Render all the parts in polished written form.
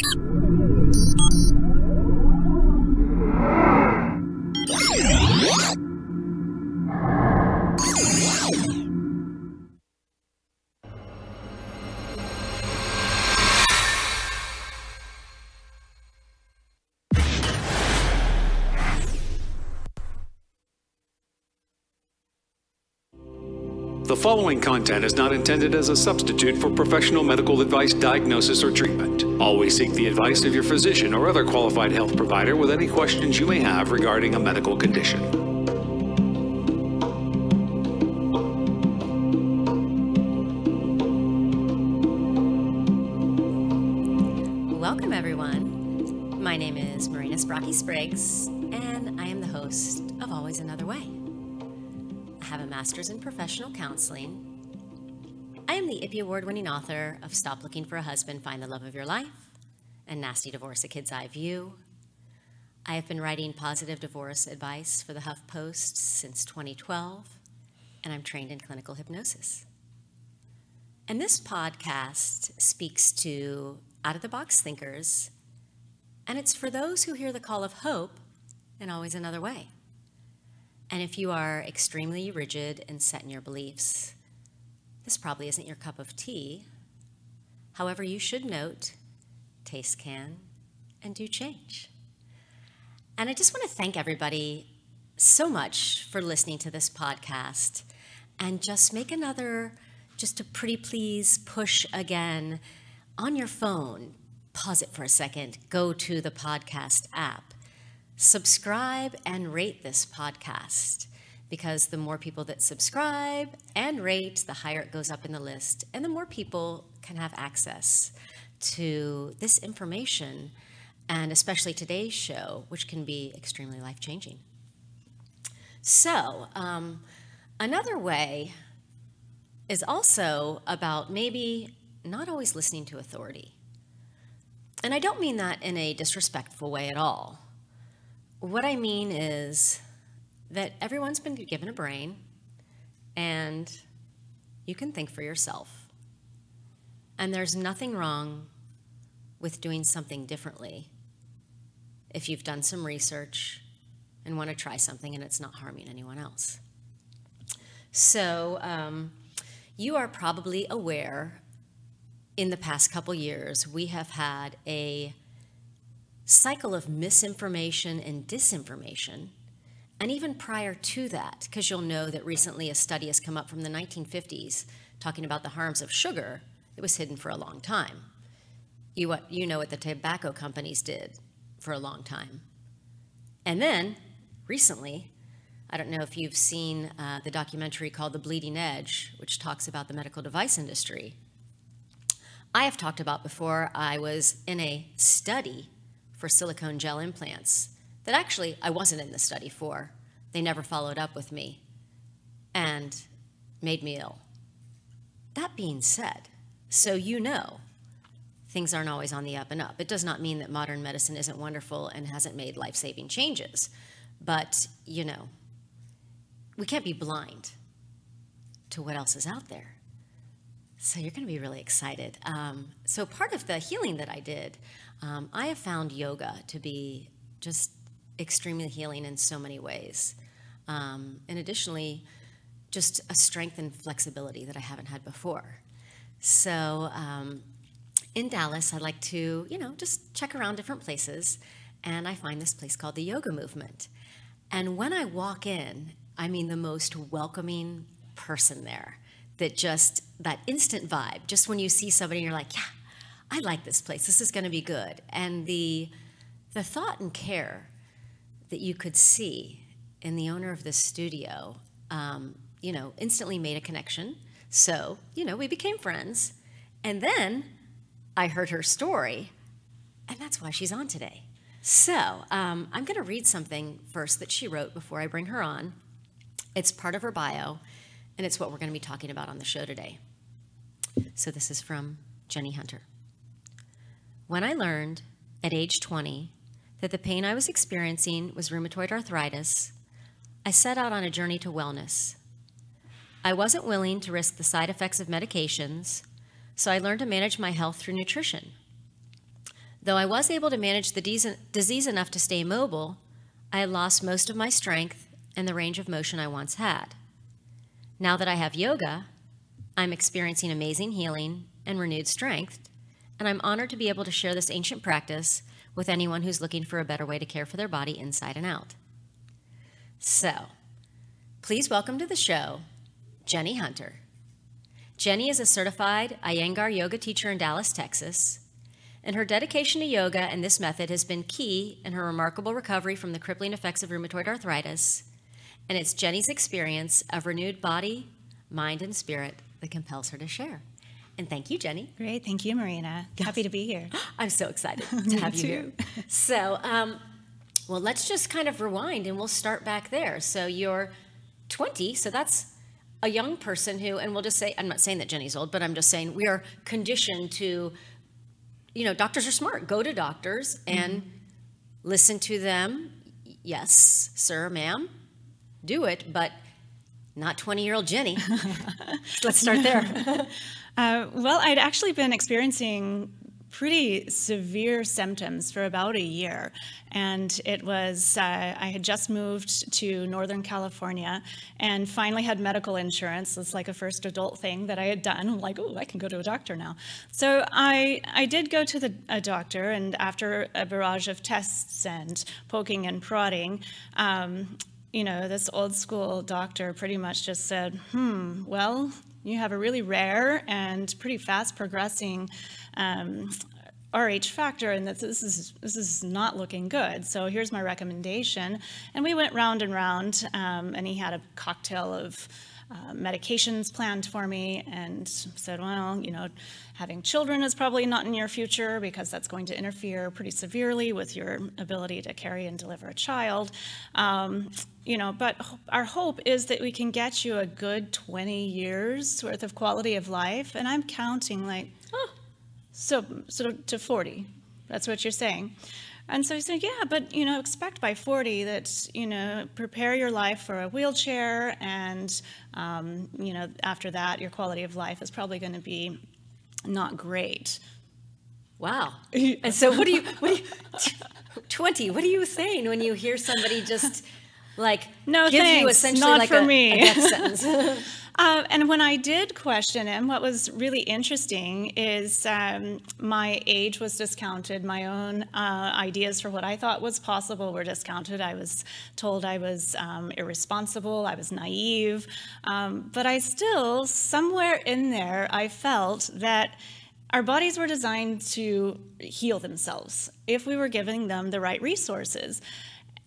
The following content is not intended as a substitute for professional medical advice, diagnosis, or treatment. Always seek the advice of your physician or other qualified health provider with any questions you may have regarding a medical condition. Welcome, everyone. My name is Marina Sprocki-Spriggs, and I am the host of Always Another Way. I have a master's in professional counseling. I am the IPPY award-winning author of Stop Looking for a Husband, Find the Love of Your Life, and Nasty Divorce, A Kid's Eye View. I have been writing positive divorce advice for the HuffPost since 2012, and I'm trained in clinical hypnosis. And this podcast speaks to out-of-the-box thinkers, and it's for those who hear the call of hope and always another way. And if you are extremely rigid and set in your beliefs, this probably isn't your cup of tea. However, you should note, taste can and do change. And I just want to thank everybody so much for listening to this podcast, and just make another, just a pretty please push again on your phone. Pause it for a second, go to the podcast app. Subscribe and rate this podcast, because the more people that subscribe and rate, the higher it goes up in the list, and the more people can have access to this information, and especially today's show, which can be extremely life-changing. So, another way is also about maybe not always listening to authority. And I don't mean that in a disrespectful way at all. What I mean is that everyone's been given a brain, and you can think for yourself. And there's nothing wrong with doing something differently if you've done some research and want to try something and it's not harming anyone else. So you are probably aware, in the past couple years, we have had a cycle of misinformation and disinformation, and even prior to that, because you'll know that recently a study has come up from the 1950s talking about the harms of sugar. It was hidden for a long time. You know what the tobacco companies did for a long time. And then, recently, I don't know if you've seen the documentary called The Bleeding Edge, which talks about the medical device industry. I have talked about before, I was in a study for silicone gel implants that actually I wasn't in the study for. They never followed up with me and made me ill. That being said, so you know, things aren't always on the up and up. It does not mean that modern medicine isn't wonderful and hasn't made life-saving changes. But, you know, we can't be blind to what else is out there. So you're going to be really excited. So part of the healing that I did, I have found yoga to be just extremely healing in so many ways. And additionally, just a strength and flexibility that I haven't had before. So in Dallas, I like to, just check around different places, and I find this place called the Yoga Movement. And when I walk in, I mean the most welcoming person there, that instant vibe. Just when you see somebody and you're like, yeah, I like this place, this is gonna be good. And the thought and care that you could see in the owner of this studio, instantly made a connection. So, we became friends. And then I heard her story, and that's why she's on today. So I'm gonna read something first that she wrote before I bring her on. It's part of her bio, and it's what we're gonna be talking about on the show today. So this is from Jenny Hunter. When I learned at age 20 that the pain I was experiencing was rheumatoid arthritis, I set out on a journey to wellness. I wasn't willing to risk the side effects of medications, so I learned to manage my health through nutrition. Though I was able to manage the disease enough to stay mobile, I had lost most of my strength and the range of motion I once had. Now that I have yoga, I'm experiencing amazing healing and renewed strength, and I'm honored to be able to share this ancient practice with anyone who's looking for a better way to care for their body inside and out. So, please welcome to the show, Jenny Hunter. Jenny is a certified Iyengar Yoga teacher in Dallas, Texas, and her dedication to yoga and this method has been key in her remarkable recovery from the crippling effects of rheumatoid arthritis, and it's Jenny's experience of renewed body, mind, and spirit that compels her to share. And thank you, Jenny. Great. Thank you, Marina. Happy to be here. I'm so excited to have you here. So, well, let's just kind of rewind, and we'll start back there. So you're 20, so that's a young person who, and we'll just say, I'm not saying that Jenny's old, but I'm just saying we are conditioned to, you know, doctors are smart. Go to doctors and listen to them. Yes, sir, ma'am, do it, but not 20-year-old Jenny. Let's start there. Well, I'd actually been experiencing pretty severe symptoms for about a year. And it was, I had just moved to Northern California and finally had medical insurance. It's like a first adult thing that I had done. I'm like, oh, I can go to a doctor now. So I did go to a doctor, and after a barrage of tests and poking and prodding, you know, this old school doctor pretty much just said, well, you have a really rare and pretty fast progressing RH factor, and this is not looking good. So here's my recommendation. And we went round and round, and he had a cocktail of medications planned for me and said, well, you know, having children is probably not in your future because that's going to interfere pretty severely with your ability to carry and deliver a child. You know, but our hope is that we can get you a good 20 years worth of quality of life. And I'm counting like, so to 40. That's what you're saying. And so he said, yeah, but, you know, expect by 40 that, you know, prepare your life for a wheelchair, and, you know, after that, your quality of life is probably going to be not great. Wow. And so what do you 20, what are you saying when you hear somebody just like no give thanks, you essentially not like for a me. death sentence? And when I did question him, what was really interesting is my age was discounted. My own ideas for what I thought was possible were discounted. I was told I was irresponsible, I was naive, but I still, somewhere in there, I felt that our bodies were designed to heal themselves if we were giving them the right resources.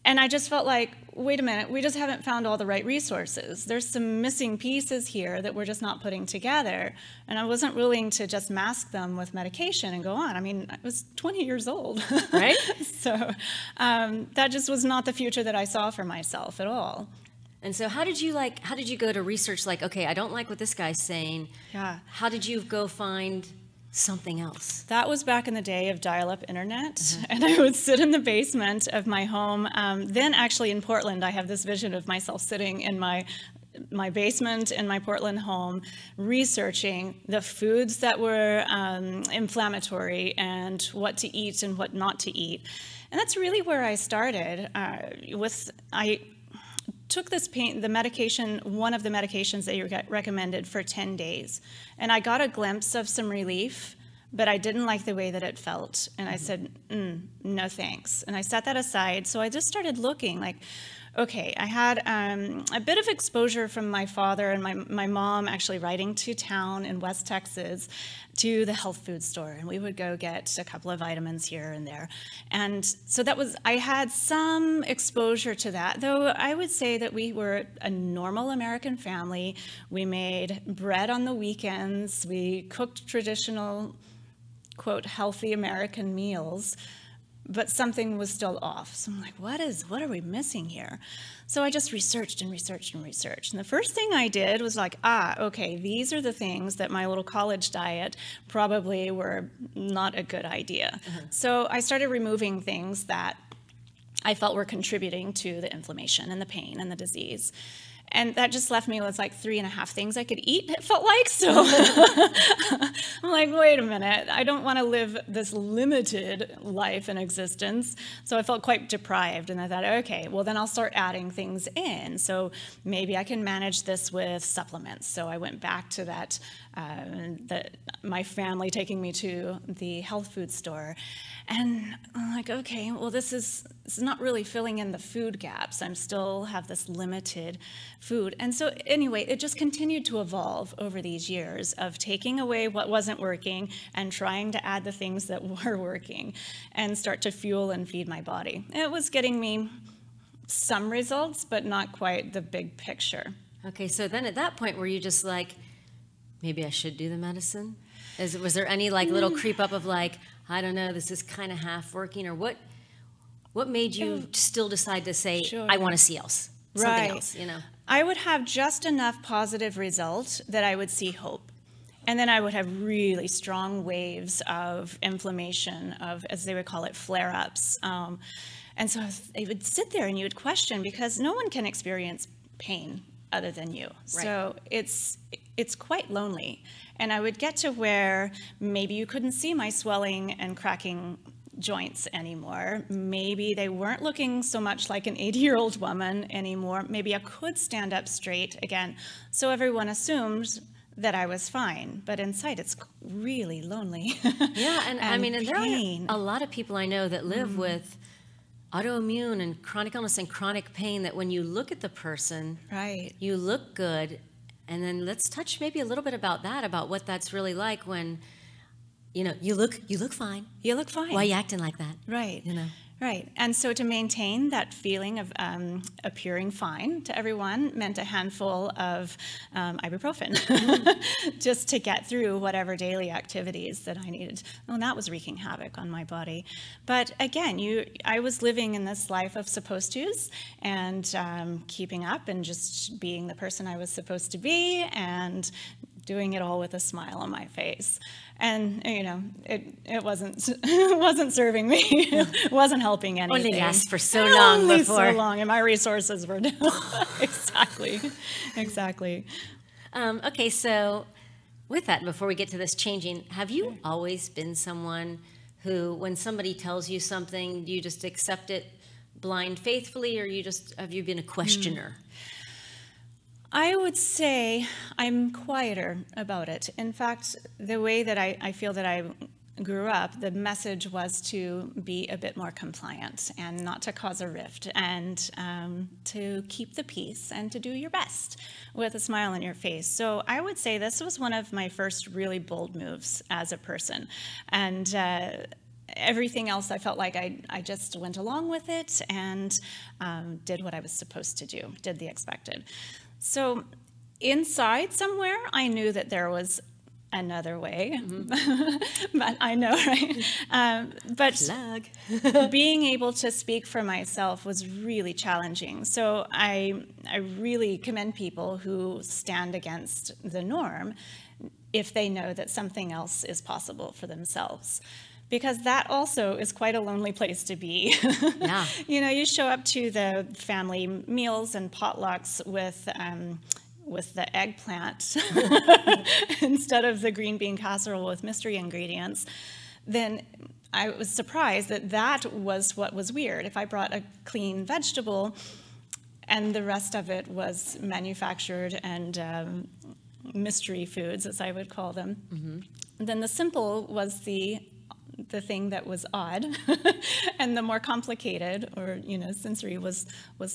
And I just felt like, wait a minute, we just haven't found all the right resources. There's some missing pieces here that we're just not putting together. And I wasn't willing to just mask them with medication and go on. I mean, I was 20 years old. Right? So that just was not the future that I saw for myself at all. And so how did you go to research, like, okay, I don't like what this guy's saying. Yeah. How did you go find something else? That was back in the day of dial-up internet, and I would sit in the basement of my home. Then actually in Portland, I have this vision of myself sitting in my basement in my Portland home, researching the foods that were inflammatory and what to eat and what not to eat. And that's really where I started. I took this pain, the medication, one of the medications that you recommended for 10 days. And I got a glimpse of some relief, but I didn't like the way that it felt. And I said, no thanks. And I set that aside. So I just started looking like, okay, I had a bit of exposure from my father and my mom actually riding to town in West Texas to the health food store, and we would go get a couple of vitamins here and there. And so I had some exposure to that, though I would say that we were a normal American family. We made bread on the weekends. We cooked traditional, quote, healthy American meals. But something was still off. So I'm like, what are we missing here? So I just researched and researched and researched. And the first thing I did was like, okay, these are the things that my little college diet probably were not a good idea. So I started removing things that I felt were contributing to the inflammation and the pain and the disease. And that just left me with like 3.5 things I could eat, it felt like. So I'm like, wait a minute, I don't want to live this limited life and existence. So I felt quite deprived, and I thought, okay, well then I'll start adding things in. So maybe I can manage this with supplements. So I went back to that, my family taking me to the health food store. And I'm like, okay, well this is not really filling in the food gaps. I'm still have this limited food. And so anyway, it just continued to evolve over these years of taking away what wasn't working and trying to add the things that were working and start to fuel and feed my body. It was getting me some results, but not quite the big picture. Okay, so then at that point, were you just like, maybe I should do the medicine? Was there any like little creep up of like, I don't know, this is kind of half working, or what made you still decide to say, Sure. I want to see something else, you know? I would have just enough positive results that I would see hope. And then I would have really strong waves of inflammation, of, as they would call it, flare-ups. And so I would sit there and you would question, because no one can experience pain other than you. Right. So it's quite lonely. And I would get to where maybe you couldn't see my swelling and cracking joints anymore. Maybe they weren't looking so much like an 80-year-old woman anymore. Maybe I could stand up straight again. So everyone assumed that I was fine, but inside it's really lonely. Yeah, and I mean, and there pain. are a lot of people I know that live with autoimmune and chronic illness and chronic pain that when you look at the person, Right. you look good. And then let's touch maybe a little bit about that, about what that's really like when, you know, you look fine. You look fine. Why are you acting like that? Right. You know? Right. And so to maintain that feeling of appearing fine to everyone meant a handful of ibuprofen just to get through whatever daily activities that I needed. Well, that was wreaking havoc on my body. But again, I was living in this life of supposed tos and keeping up and just being the person I was supposed to be and doing it all with a smile on my face. And, you know, it wasn't serving me. It wasn't helping anything. Only lasts for so long Only before. so long, and my resources were down. Exactly. Okay, so with that, before we get to this changing, have you always been someone who, when somebody tells you something, do you just accept it blind faithfully, or have you been a questioner? I would say I'm quieter about it. In fact, the way that I feel that I grew up, the message was to be a bit more compliant and not to cause a rift and to keep the peace and to do your best with a smile on your face. So I would say this was one of my first really bold moves as a person. And everything else, I felt like I just went along with it and did what I was supposed to do, did the expected. So inside somewhere, I knew that there was another way, but I know, right? But being able to speak for myself was really challenging. So I really commend people who stand against the norm if they know that something else is possible for themselves. Because that also is quite a lonely place to be. Yeah. You know, you show up to the family meals and potlucks with the eggplant instead of the green bean casserole with mystery ingredients. Then I was surprised that was what was weird. If I brought a clean vegetable and the rest of it was manufactured and mystery foods, as I would call them, then the simple was the thing that was odd and the more complicated or, you know, sensory was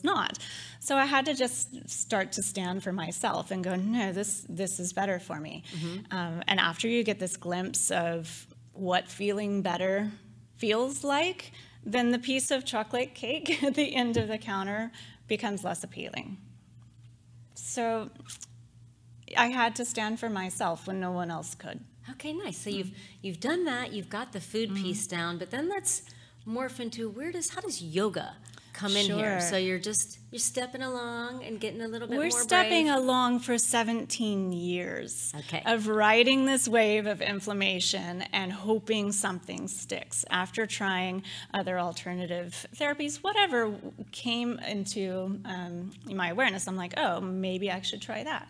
not. So I had to just start to stand for myself and go, no, this is better for me. And after you get this glimpse of what feeling better feels like, then the piece of chocolate cake at the end of the counter becomes less appealing. So I had to stand for myself when no one else could. Okay, nice. So you've done that. You've got the food piece down, but then let's morph into how does yoga come in here? So you're stepping along and getting a little bit more brave. We're stepping along for 17 years Okay. of riding this wave of inflammation and hoping something sticks. After trying other alternative therapies, whatever came into my awareness, I'm like, oh, maybe I should try that.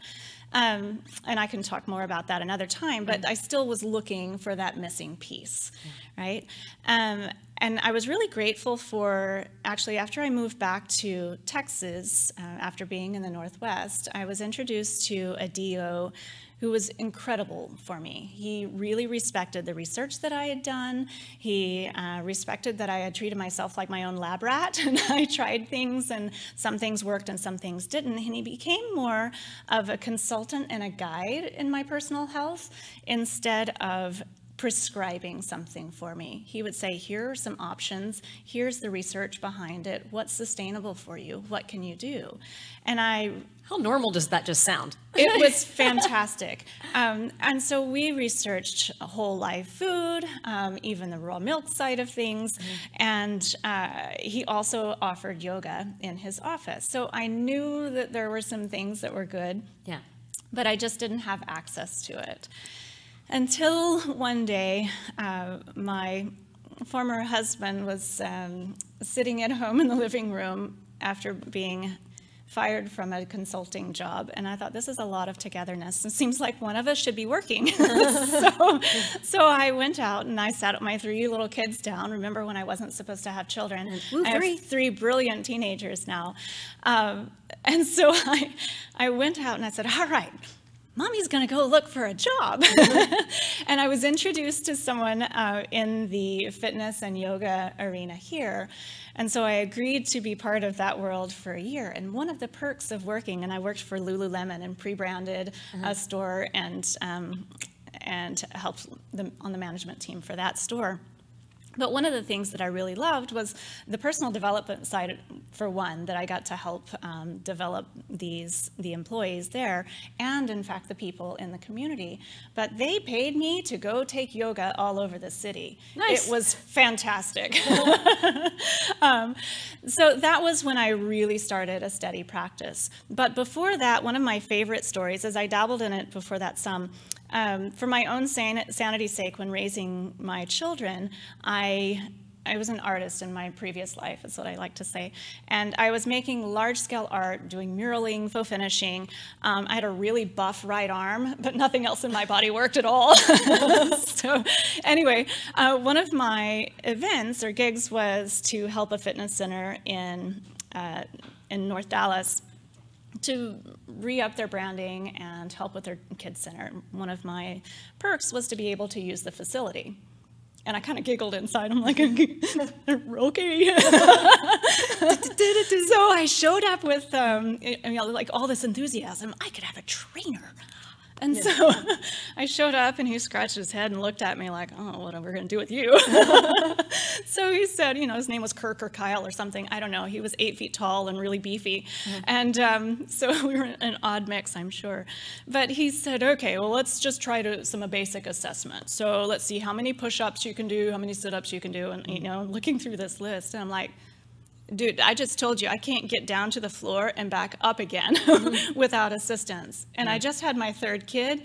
And I can talk more about that another time, but I still was looking for that missing piece, right? And I was really grateful for, actually, after I moved back to Texas, after being in the Northwest, I was introduced to a DO who was incredible for me. He really respected the research that I had done. He respected that I had treated myself like my own lab rat, and I tried things, and some things worked and some things didn't. And he became more of a consultant and a guide in my personal health instead of prescribing something for me. He would say, here are some options, here's the research behind it, what's sustainable for you, what can you do? And how normal does that just sound? It was fantastic. And so we researched whole life food, even the raw milk side of things, and he also offered yoga in his office. So I knew that there were some things that were good, but I just didn't have access to it. Until one day, my former husband was sitting at home in the living room after being fired from a consulting job, and I thought, this is a lot of togetherness. It seems like one of us should be working. So I went out and I sat my 3 little kids down. Remember when I wasn't supposed to have children? I have 3 brilliant teenagers now. And so I went out and I said, all right, Mommy's gonna go look for a job. And I was introduced to someone in the fitness and yoga arena here. And so I agreed to be part of that world for a year. And one of the perks of working, and I worked for Lululemon and pre-branded a store and helped them on the management team for that store. But one of the things that I really loved was the personal development side, for one, that I got to help develop the employees there, and in fact the people in the community. But they paid me to go take yoga all over the city. Nice. It was fantastic. So that was when I really started a steady practice. But before that, one of my favorite stories, as I dabbled in it before that some, for my own sanity's sake, when raising my children, I was an artist in my previous life, is what I like to say. And I was making large-scale art, doing muraling, faux finishing. I had a really buff right arm, but nothing else in my body worked at all. So anyway, one of my events or gigs was to help a fitness center in North Dallas to re-up their branding and help with their kids center. One of my perks was to be able to use the facility. And I kind of giggled inside. I'm like, okay. So I showed up with like all this enthusiasm. I could have a trainer. And so I showed up, and he scratched his head and looked at me like, oh, what are we going to do with you? So he said, his name was Kirk or Kyle or something. I don't know. He was 8 feet tall and really beefy. And so we were an odd mix, I'm sure. But he said, okay, well, let's just try some basic assessment. So let's see how many push-ups you can do, how many sit-ups you can do, and, looking through this list. And I'm like, dude, I just told you I can't get down to the floor and back up again without assistance. And I just had my 3rd kid.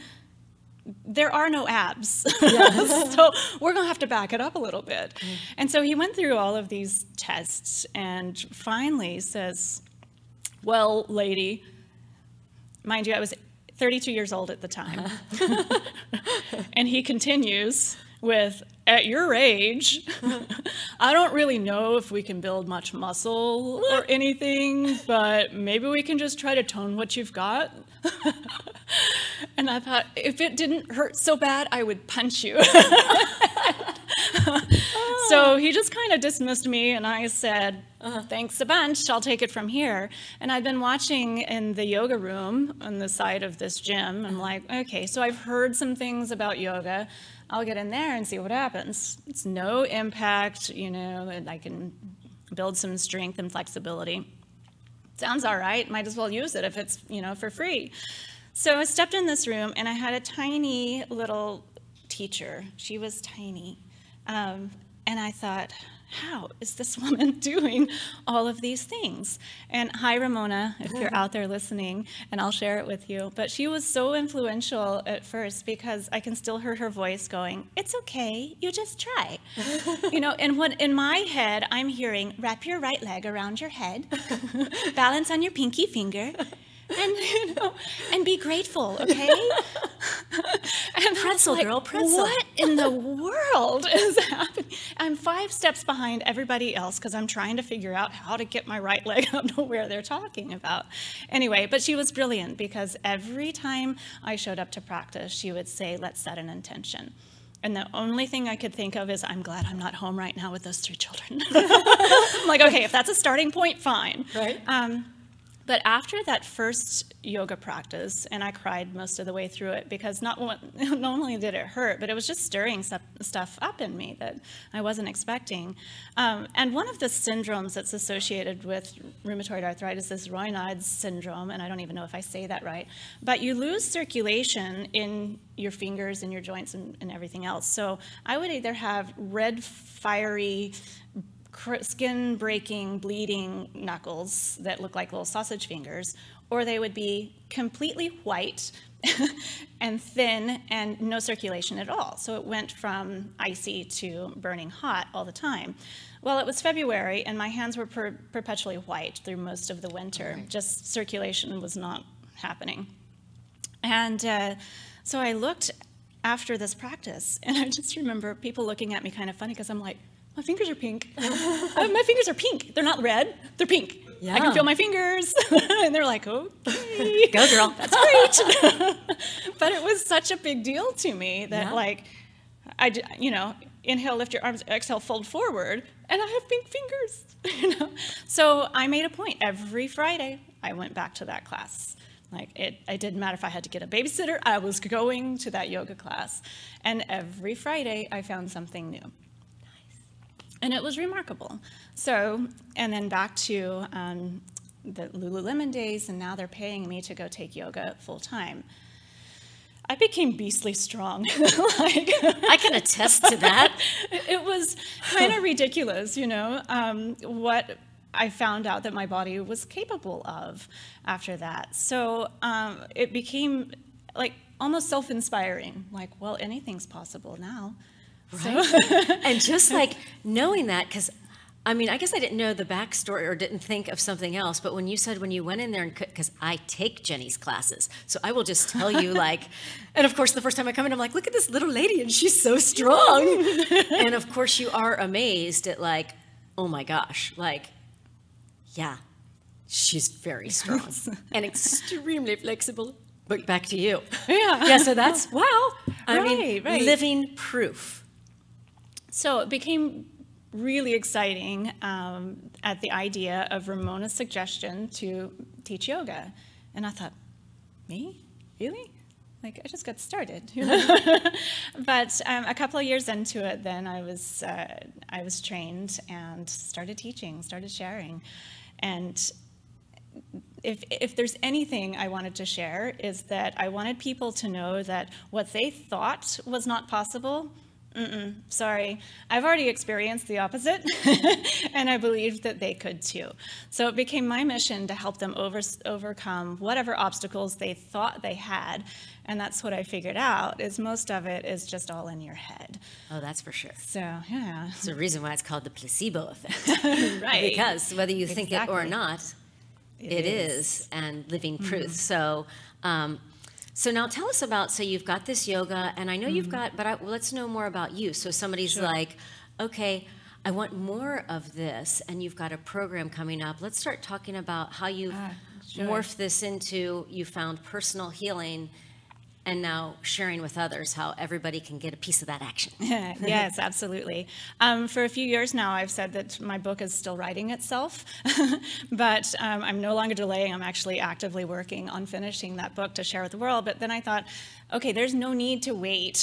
There are no abs. So we're going to have to back it up a little bit. And so he went through all of these tests and finally says, well, lady, mind you, I was 32 years old at the time. And he continues with, at your age, I don't really know if we can build much muscle or anything, but maybe we can just try to tone what you've got. And I thought, if it didn't hurt so bad, I would punch you. So he just kind of dismissed me, and I said, thanks a bunch, I'll take it from here. And I'd been watching in the yoga room on the side of this gym. I'm like, okay, so I've heard some things about yoga. I'll get in there and see what happens. It's no impact, and I can build some strength and flexibility. Sounds all right, might as well use it if it's, for free. So I stepped in this room, and I had a tiny little teacher. She was tiny. And I thought, how is this woman doing all of these things? And hi, Ramona, if you're out there listening, and I'll share it with you. But she was so influential at first because I can still hear her voice going, it's okay, you just try. And what in my head, I'm hearing, wrap your right leg around your head, balance on your pinky finger, And, you know, and be grateful, okay? And Pretzel, like, girl, pretzel. What in the world is happening? I'm 5 steps behind everybody else because I'm trying to figure out how to get my right leg up to where they're talking about. Anyway, but she was brilliant because every time I showed up to practice, she would say, let's set an intention. And the only thing I could think of is, I'm glad I'm not home right now with those 3 children. I'm like, okay, if that's a starting point, fine. Right. But after that first yoga practice, and I cried most of the way through it because not only did it hurt, but it was just stirring stuff up in me that I wasn't expecting. And one of the syndromes that's associated with rheumatoid arthritis is Raynaud's syndrome, and I don't even know if I say that right, but you lose circulation in your fingers and your joints and everything else. So I would either have red, fiery, skin-breaking, bleeding knuckles that look like little sausage fingers, or they would be completely white and thin and no circulation at all. So it went from icy to burning hot all the time. Well, it was February, and my hands were perpetually white through most of the winter. Okay. Just circulation was not happening. And so I looked after this practice, and I just remember people looking at me kind of funny because I'm like, my fingers are pink. My fingers are pink. They're not red. They're pink. Yeah. I can feel my fingers. And they're like, okay. Go, girl. That's great. But it was such a big deal to me that, like, inhale, lift your arms, exhale, fold forward, and I have pink fingers. So I made a point. Every Friday, I went back to that class. Like, it didn't matter if I had to get a babysitter. I was going to that yoga class. And every Friday, I found something new. And it was remarkable. So, and then back to the Lululemon days, and now they're paying me to go take yoga full time. I became beastly strong. I can attest to that. It was kind of ridiculous, what I found out that my body was capable of after that. So it became like almost self-inspiring, like, well, anything's possible now. Right. And just like knowing that, because I mean, I guess I didn't know the backstory or didn't think of something else, but when you said when you went in there, and because I take Jenny's classes, so I will just tell you, like, and of course the first time I come in, I'm like, look at this little lady and she's so strong. And of course you are amazed at, like, oh my gosh, like, yeah, she's very strong and extremely flexible. But back to you. Yeah, so that's, wow. I mean, living proof. So it became really exciting at the idea of Ramona's suggestion to teach yoga. And I thought, me? Really? Like, I just got started. But a couple of years into it, then I was trained and started teaching, started sharing. And if there's anything I wanted to share, is that I wanted people to know that what they thought was not possible, sorry, I've already experienced the opposite, and I believed that they could too. So it became my mission to help them overcome whatever obstacles they thought they had, and that's what I figured out, is most of it is just all in your head. Oh, that's for sure. So, yeah. It's the reason why it's called the placebo effect. Right. Because whether you think it or not, it is, and living proof. So, so now tell us about, so you've got this yoga, and I know you've got, but let's know more about you. So somebody's like, okay, I want more of this, and you've got a program coming up. Let's start talking about how you've morphed this into, you found personal healing, and now sharing with others how everybody can get a piece of that action. Yes, absolutely. For a few years now, I've said that my book is still writing itself, but I'm no longer delaying. I'm actually actively working on finishing that book to share with the world. But then I thought, okay, there's no need to wait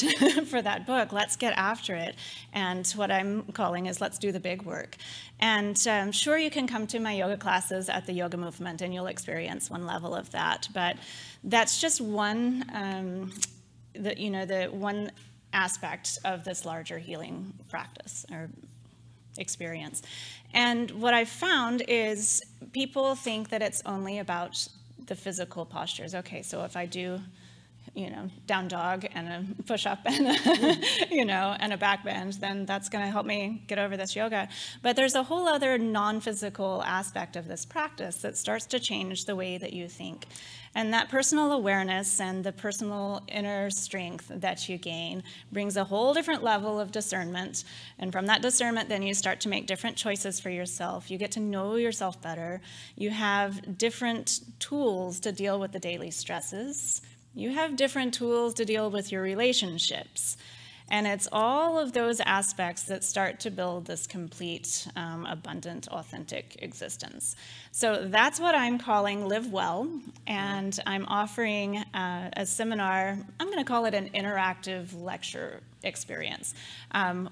for that book. Let's get after it. And what I'm calling is, let's do the big work. And sure, you can come to my yoga classes at the Yoga Movement, and you'll experience one level of that. But that's just one, the one aspect of this larger healing practice or experience. And what I've found is people think that it's only about the physical postures. Okay, so if I do, down dog and a push-up and and a back bend, then that's going to help me get over this yoga. But there's a whole other non-physical aspect of this practice that starts to change the way that you think. And that personal awareness and the personal inner strength that you gain brings a whole different level of discernment. And from that discernment, then you start to make different choices for yourself. You get to know yourself better. You have different tools to deal with the daily stresses. You have different tools to deal with your relationships. And it's all of those aspects that start to build this complete, abundant, authentic existence. So that's what I'm calling Live Well, and I'm offering a seminar. I'm going to call it an interactive lecture experience,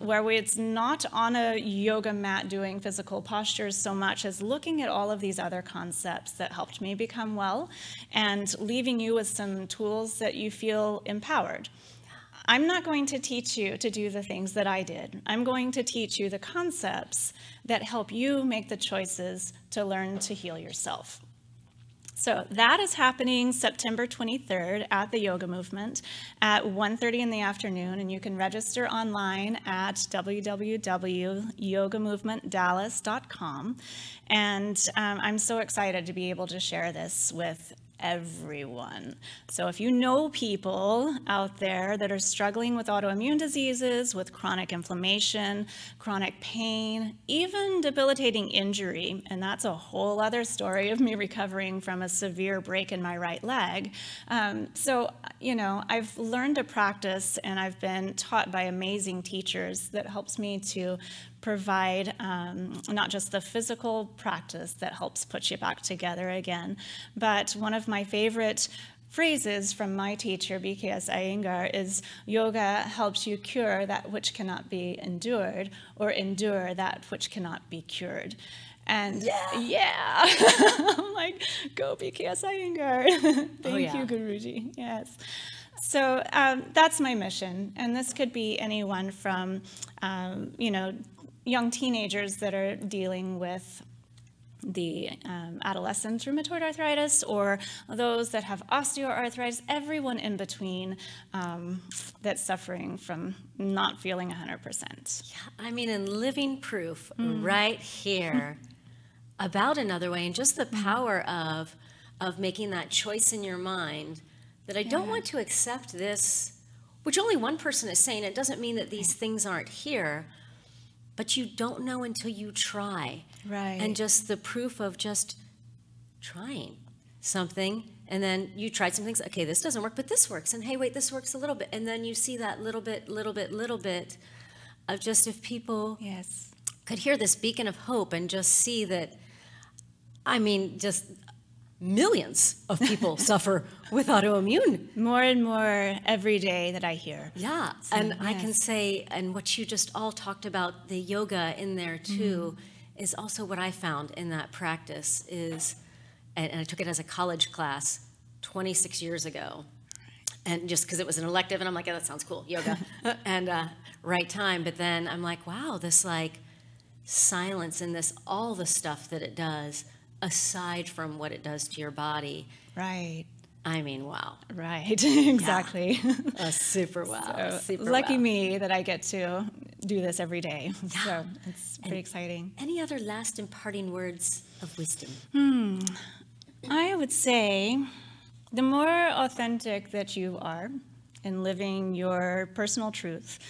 where it's not on a yoga mat doing physical postures so much as looking at all of these other concepts that helped me become well and leaving you with some tools that you feel empowered. I'm not going to teach you to do the things that I did. I'm going to teach you the concepts that help you make the choices to learn to heal yourself. So that is happening September 23rd at the Yoga Movement at 1:30 in the afternoon, and you can register online at www.yogamovementdallas.com. And I'm so excited to be able to share this with everyone. So if you know people out there that are struggling with autoimmune diseases, with chronic inflammation, chronic pain, even debilitating injury, and that's a whole other story of me recovering from a severe break in my right leg. So, I've learned to practice, and I've been taught by amazing teachers that helps me to provide not just the physical practice that helps put you back together again, but one of my favorite phrases from my teacher, BKS Iyengar, is yoga helps you cure that which cannot be endured, or endure that which cannot be cured. And yeah. I'm like, go BKS Iyengar. Thank you, Guruji. Yes. So that's my mission. And this could be anyone from, young teenagers that are dealing with the adolescent rheumatoid arthritis, or those that have osteoarthritis, everyone in between that's suffering from not feeling 100%. Yeah, and living proof right here about another way, and just the power of making that choice in your mind that I don't want to accept this, which only one person is saying. It doesn't mean that these things aren't here, but you don't know until you try. Right. And just the proof of just trying something, and then you tried some things, okay, this doesn't work, but this works, and hey, wait, this works a little bit, and then you see that little bit of just, if people could hear this beacon of hope and just see that, just millions of people suffer with autoimmune. More and more every day that I hear. Yeah, so, and I can say, and what you just all talked about, the yoga in there too, is also what I found in that practice is, and I took it as a college class 26 years ago, and just because it was an elective, and I'm like, that sounds cool, yoga, and right time, but then I'm like, wow, this like silence and this, all the stuff that it does, aside from what it does to your body. Right. Wow. Right, exactly. Yeah. Super wow. So, super lucky wow. me that I get to do this every day. Yeah. So it's pretty exciting. Any other last imparting words of wisdom? I would say the more authentic that you are in living your personal truth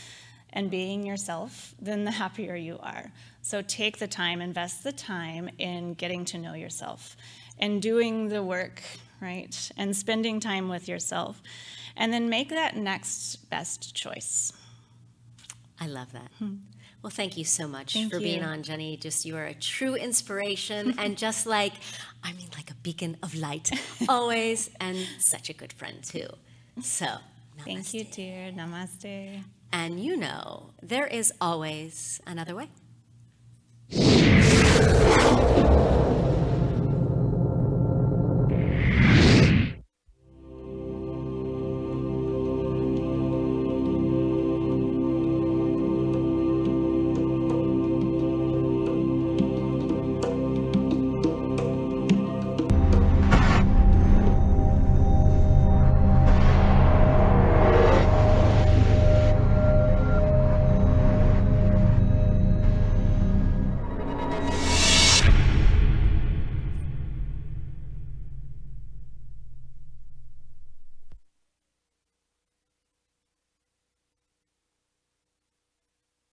and being yourself, then the happier you are. So take the time, invest the time in getting to know yourself and doing the work, right? And spending time with yourself. And then make that next best choice. I love that. Well, thank you so much for being on, Jenny. You are a true inspiration and just like a beacon of light always, and such a good friend too. So, namaste. Thank you, dear. Namaste. And there is always another way.